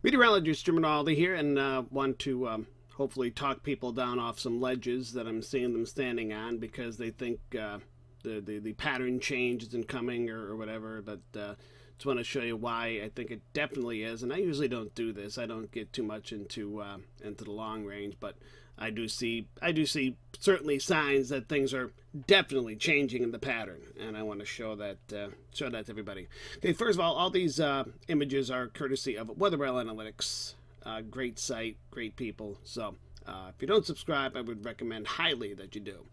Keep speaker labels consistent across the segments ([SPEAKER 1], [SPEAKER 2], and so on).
[SPEAKER 1] Meteorologist Jim Rinaldi here, and want to hopefully talk people down off some ledges that I'm seeing them standing on because they think the pattern change isn't coming or whatever. But just want to show you why I think it definitely is. And I usually don't do this. I don't get too much into the long range, but I do see certainly signs that things are definitely changing in the pattern, and I want to show that to everybody. Okay, first of all these images are courtesy of Weather Rail Analytics. Great site, great people. So if you don't subscribe, I would recommend highly that you do.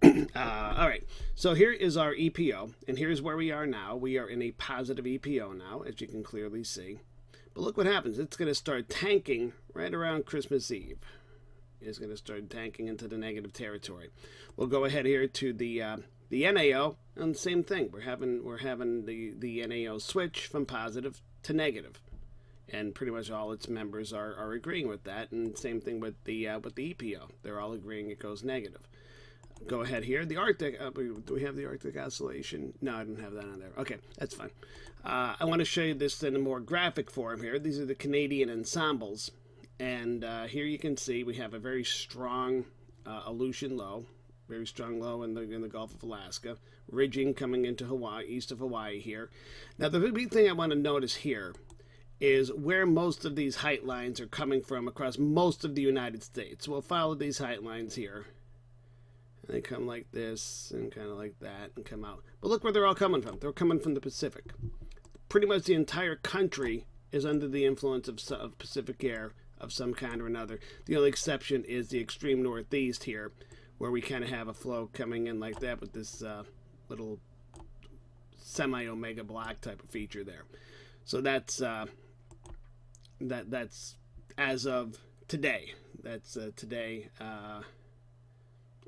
[SPEAKER 1] All right, so here is our EPO, and here's where we are now. We are in a positive EPO now, as you can clearly see. But look what happens. It's going to start tanking right around Christmas Eve. Is going to start tanking into the negative territory. We'll go ahead here to the NAO, and same thing. We're having the NAO switch from positive to negative, and pretty much all its members are agreeing with that. And same thing with the EPO. They're all agreeing it goes negative. Go ahead here. The Arctic. Do we have the Arctic Oscillation? No, I don't have that on there. Okay, that's fine. I want to show you this in a more graphic form here. These are the Canadian ensembles. And here you can see we have a very strong Aleutian low, very strong low in the Gulf of Alaska, ridging coming into Hawaii, east of Hawaii here. Now the big thing I want to notice here is where most of these height lines are coming from across most of the United States. We'll follow these height lines here. And they come like this and kind of like that and come out. But look where they're all coming from. They're coming from the Pacific. Pretty much the entire country is under the influence of Pacific air of some kind or another. The only exception is the extreme northeast here, where we kind of have a flow coming in like that with this little semi-omega block type of feature there. So that's that's as of today. That's today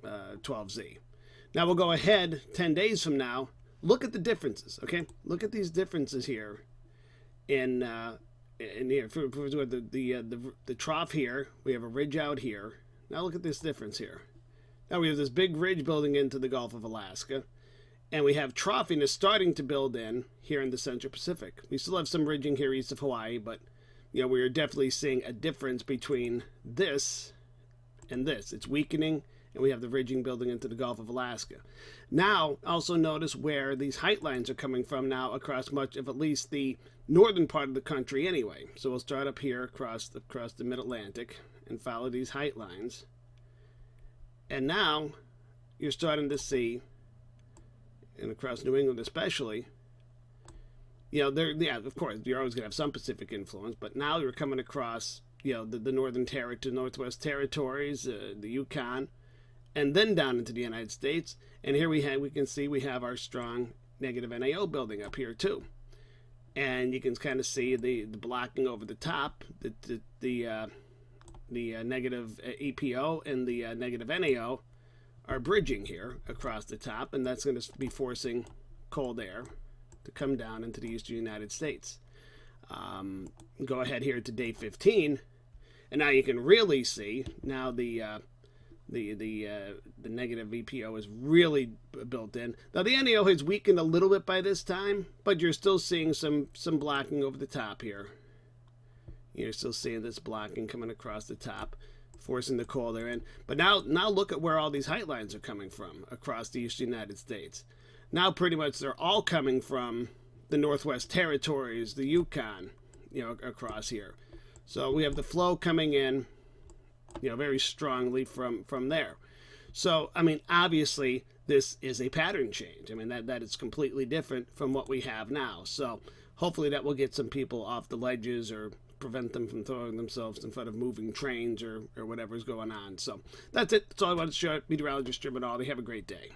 [SPEAKER 1] 12Z. Now we'll go ahead 10 days from now. Look at the differences, okay? Look at these differences here in here for the trough here. We have a ridge out here. Now look at this difference here. Now we have this big ridge building into the Gulf of Alaska, and we have troughiness starting to build in here in the Central Pacific. We still have some ridging here east of Hawaii, but we are definitely seeing a difference between this and this. It's weakening, and we have the ridging building into the Gulf of Alaska. Now, also notice where these height lines are coming from now across much of at least the northern part of the country anyway. So we'll start up here across the mid-Atlantic and follow these height lines. And now you're starting to see, and across New England especially, of course, you're always going to have some Pacific influence, but now you're coming across, the northern territory, northwest territories, the Yukon, and then down into the United States. And here we can see we have our strong negative NAO building up here too. And you can kind of see the blocking over the top, the negative EPO and the negative NAO are bridging here across the top, and that's going to be forcing cold air to come down into the eastern United States. Go ahead here to day 15, and now you can really see now the negative EPO is really built in. Now the NAO has weakened a little bit by this time, but you're still seeing some blocking over the top here. You're still seeing this blocking coming across the top, forcing the cold air in. But now look at where all these height lines are coming from across the eastern United States. Now pretty much they're all coming from the Northwest Territories, the Yukon, across here. So we have the flow coming in, very strongly from there. So, obviously, this is a pattern change. That is completely different from what we have now. So, hopefully that will get some people off the ledges or prevent them from throwing themselves in front of moving trains or whatever's going on. So, that's it. That's all I wanted to share. Meteorologist Jim Rinaldi. Have a great day.